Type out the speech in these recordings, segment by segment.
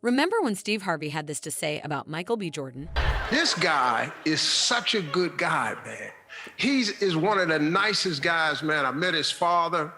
Remember when Steve Harvey had this to say about Michael B. Jordan? This guy is such a good guy, man. Is one of the nicest guys, man. I met his father.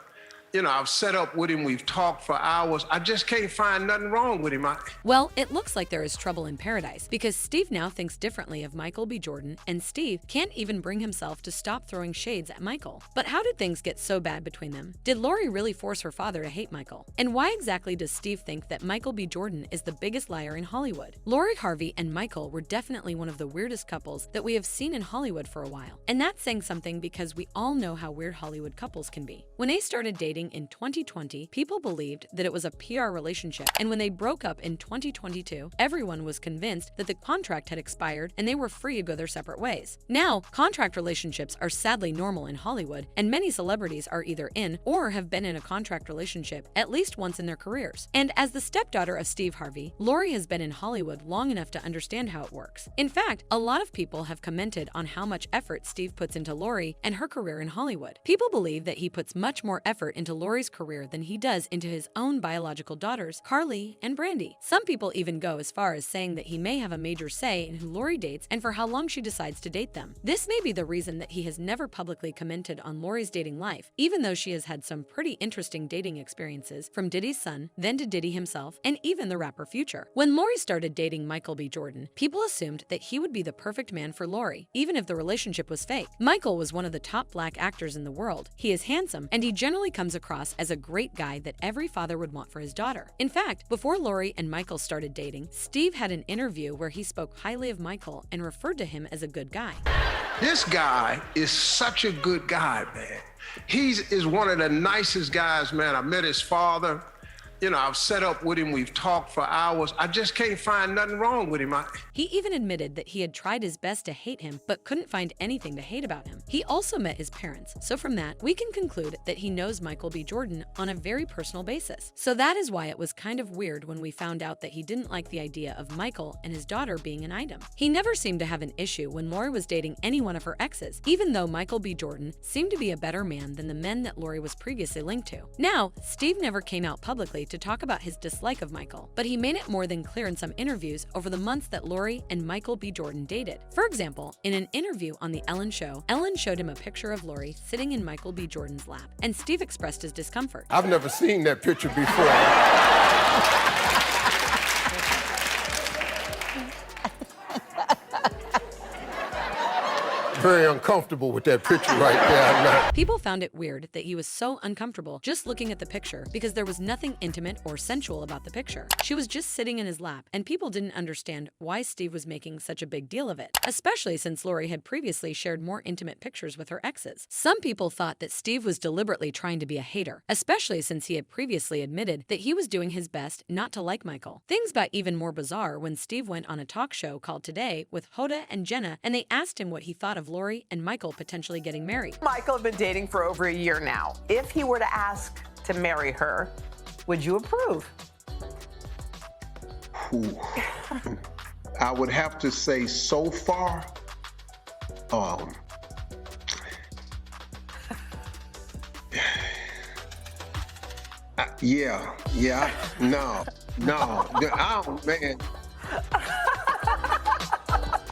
You know, I've set up with him. We've talked for hours. I just can't find nothing wrong with him. Well, it looks like there is trouble in paradise because Steve now thinks differently of Michael B. Jordan, and Steve can't even bring himself to stop throwing shades at Michael. But how did things get so bad between them? Did Lori really force her father to hate Michael? And why exactly does Steve think that Michael B. Jordan is the biggest liar in Hollywood? Lori Harvey and Michael were definitely one of the weirdest couples that we have seen in Hollywood for a while. And that's saying something because we all know how weird Hollywood couples can be. When they started dating in 2020, people believed that it was a PR relationship, and when they broke up in 2022, everyone was convinced that the contract had expired and they were free to go their separate ways. Now, contract relationships are sadly normal in Hollywood, and many celebrities are either in or have been in a contract relationship at least once in their careers. And as the stepdaughter of Steve Harvey, Lori has been in Hollywood long enough to understand how it works. In fact, a lot of people have commented on how much effort Steve puts into Lori and her career in Hollywood. People believe that he puts much more effort into Lori's career than he does into his own biological daughters, Carly and Brandy. Some people even go as far as saying that he may have a major say in who Lori dates and for how long she decides to date them. This may be the reason that he has never publicly commented on Lori's dating life, even though she has had some pretty interesting dating experiences, from Diddy's son, then to Diddy himself, and even the rapper Future. When Lori started dating Michael B. Jordan, people assumed that he would be the perfect man for Lori, even if the relationship was fake. Michael was one of the top black actors in the world. He is handsome, and he generally comes across as a great guy that every father would want for his daughter. In fact, before Lori and Michael started dating, Steve had an interview where he spoke highly of Michael and referred to him as a good guy. This guy is such a good guy, man. Is one of the nicest guys, man. I met his father. You know, I've set up with him. We've talked for hours. I just can't find nothing wrong with him. He even admitted that he had tried his best to hate him, but couldn't find anything to hate about him. He also met his parents, so from that, we can conclude that he knows Michael B. Jordan on a very personal basis. So that is why it was kind of weird when we found out that he didn't like the idea of Michael and his daughter being an item. He never seemed to have an issue when Lori was dating any one of her exes, even though Michael B. Jordan seemed to be a better man than the men that Lori was previously linked to. Now, Steve never came out publicly to talk about his dislike of Michael, but he made it more than clear in some interviews over the months that Lori and Michael B. Jordan dated. For example, in an interview on The Ellen Show, Ellen showed him a picture of Lori sitting in Michael B. Jordan's lap, and Steve expressed his discomfort. I've never seen that picture before. Very uncomfortable with that picture right there. People found it weird that he was so uncomfortable just looking at the picture because there was nothing intimate or sensual about the picture. She was just sitting in his lap, and people didn't understand why Steve was making such a big deal of it, especially since Lori had previously shared more intimate pictures with her exes. Some people thought that Steve was deliberately trying to be a hater, especially since he had previously admitted that he was doing his best not to like Michael. Things got even more bizarre when Steve went on a talk show called Today with Hoda and Jenna, and they asked him what he thought of Lori and Michael potentially getting married. Michael have been dating for over a year now. If he were to ask to marry her, would you approve? I would have to say so far, man.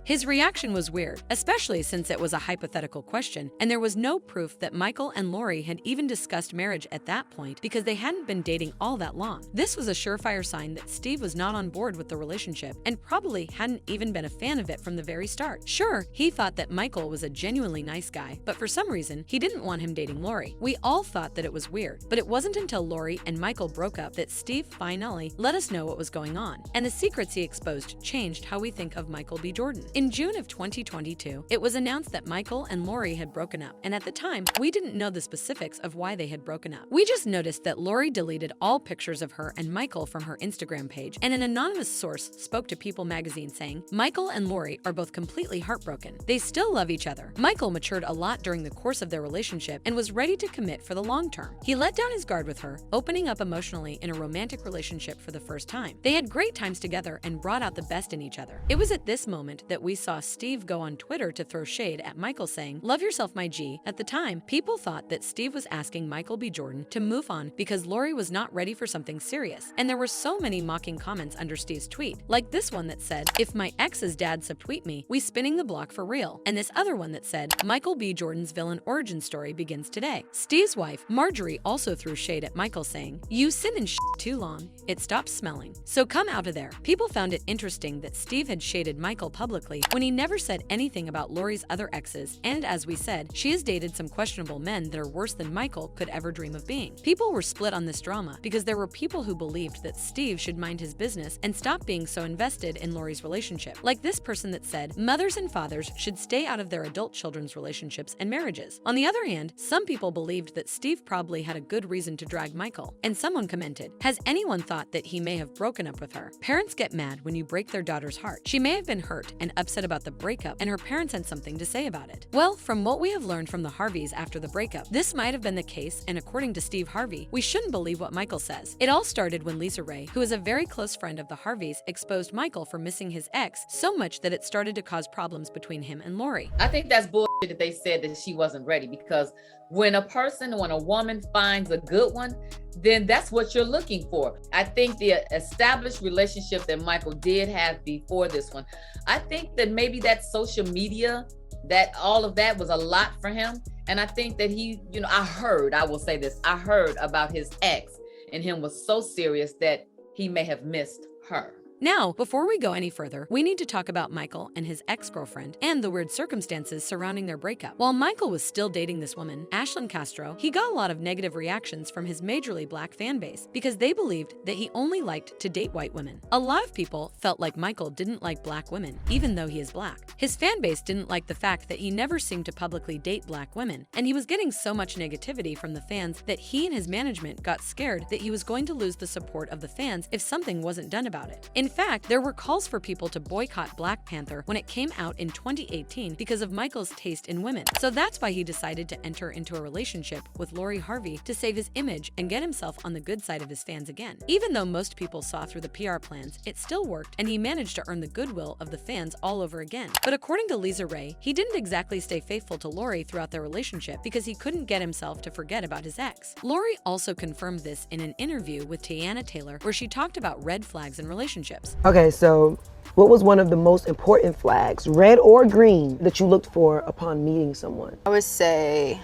His reaction was weird, especially since it was a hypothetical question, and there was no proof that Michael and Lori had even discussed marriage at that point because they hadn't been dating all that long. This was a surefire sign that Steve was not on board with the relationship and probably hadn't even been a fan of it from the very start. Sure, he thought that Michael was a genuinely nice guy, but for some reason, he didn't want him dating Lori. We all thought that it was weird, but it wasn't until Lori and Michael broke up that Steve finally let us know what was going on, and the secrets he exposed changed how we think of Michael B. Jordan. In June of 2022, it was announced that Michael and Lori had broken up, and at the time, we didn't know the specifics of why they had broken up. We just noticed that Lori deleted all pictures of her and Michael from her Instagram page, and an anonymous source spoke to People magazine saying, Michael and Lori are both completely heartbroken. They still love each other. Michael matured a lot during the course of their relationship and was ready to commit for the long term. He let down his guard with her, opening up emotionally in a romantic relationship for the first time. They had great times together and brought out the best in each other. It was at this moment that we saw Steve go on Twitter to throw shade at Michael saying, "Love yourself, my G." At the time, people thought that Steve was asking Michael B. Jordan to move on because Lori was not ready for something serious. And there were so many mocking comments under Steve's tweet, like this one that said, "If my ex's dad subtweet me, we spinning the block for real." And this other one that said, "Michael B. Jordan's villain origin story begins today." Steve's wife, Marjorie, also threw shade at Michael saying, "You sit in shit too long, it stops smelling. So come out of there." People found it interesting that Steve had shaded Michael publicly when he never said anything about Lori's other exes, and as we said, she has dated some questionable men that are worse than Michael could ever dream of being. People were split on this drama because there were people who believed that Steve should mind his business and stop being so invested in Lori's relationship. Like this person that said, "Mothers and fathers should stay out of their adult children's relationships and marriages." On the other hand, some people believed that Steve probably had a good reason to drag Michael, and someone commented, "Has anyone thought that he may have broken up with her? Parents get mad when you break their daughter's heart. She may have been hurt and upset about the breakup, and her parents had something to say about it." Well, from what we have learned from the Harveys after the breakup, this might have been the case, and according to Steve Harvey, we shouldn't believe what Michael says. It all started when Lisa Ray, who is a very close friend of the Harveys, exposed Michael for missing his ex so much that it started to cause problems between him and Lori. I think that's bullshit that they said that she wasn't ready, because when a woman finds a good one, then that's what you're looking for. I think the established relationship that Michael did have before this one, I think that maybe that social media, that all of that was a lot for him. And I think that he, I heard about his ex, and him was so serious that he may have missed her. Now, before we go any further, we need to talk about Michael and his ex-girlfriend and the weird circumstances surrounding their breakup. While Michael was still dating this woman, Ashlyn Castro, he got a lot of negative reactions from his majorly black fan base because they believed that he only liked to date white women. A lot of people felt like Michael didn't like black women, even though he is black. His fan base didn't like the fact that he never seemed to publicly date black women, and he was getting so much negativity from the fans that he and his management got scared that he was going to lose the support of the fans if something wasn't done about it. In fact, there were calls for people to boycott Black Panther when it came out in 2018 because of Michael's taste in women. So that's why he decided to enter into a relationship with Lori Harvey to save his image and get himself on the good side of his fans again. Even though most people saw through the PR plans, it still worked, and he managed to earn the goodwill of the fans all over again. But according to Lisa Ray, he didn't exactly stay faithful to Lori throughout their relationship because he couldn't get himself to forget about his ex. Lori also confirmed this in an interview with Tiana Taylor, where she talked about red flags in relationships. Okay, so what was one of the most important flags, red or green, that you looked for upon meeting someone? I would say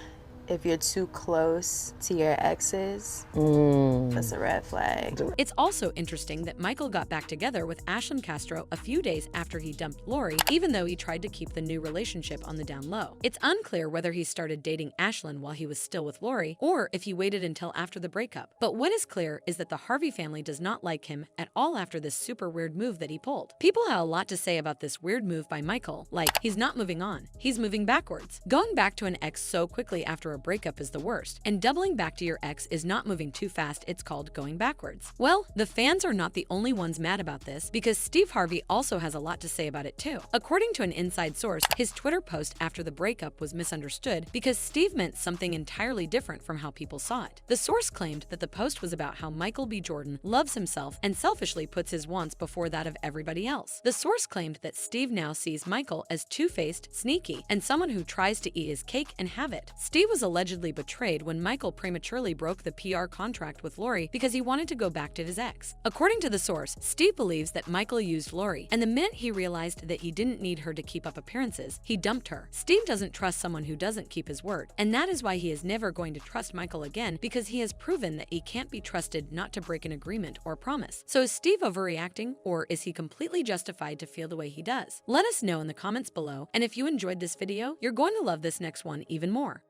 if you're too close to your exes, that's a red flag. It's also interesting that Michael got back together with Ashlyn Castro a few days after he dumped Lori, even though he tried to keep the new relationship on the down low. It's unclear whether he started dating Ashlyn while he was still with Lori, or if he waited until after the breakup. But what is clear is that the Harvey family does not like him at all after this super weird move that he pulled. People had a lot to say about this weird move by Michael, like, he's not moving on, he's moving backwards. Going back to an ex so quickly after a breakup is the worst, and doubling back to your ex is not moving too fast, it's called going backwards. Well, the fans are not the only ones mad about this, because Steve Harvey also has a lot to say about it too. According to an inside source, his Twitter post after the breakup was misunderstood because Steve meant something entirely different from how people saw it. The source claimed that the post was about how Michael B. Jordan loves himself and selfishly puts his wants before that of everybody else. The source claimed that Steve now sees Michael as two-faced, sneaky, and someone who tries to eat his cake and have it. Steve was allegedly betrayed when Michael prematurely broke the PR contract with Lori because he wanted to go back to his ex. According to the source, Steve believes that Michael used Lori, and the minute he realized that he didn't need her to keep up appearances, he dumped her. Steve doesn't trust someone who doesn't keep his word, and that is why he is never going to trust Michael again, because he has proven that he can't be trusted not to break an agreement or promise. So is Steve overreacting, or is he completely justified to feel the way he does? Let us know in the comments below, and if you enjoyed this video, you're going to love this next one even more.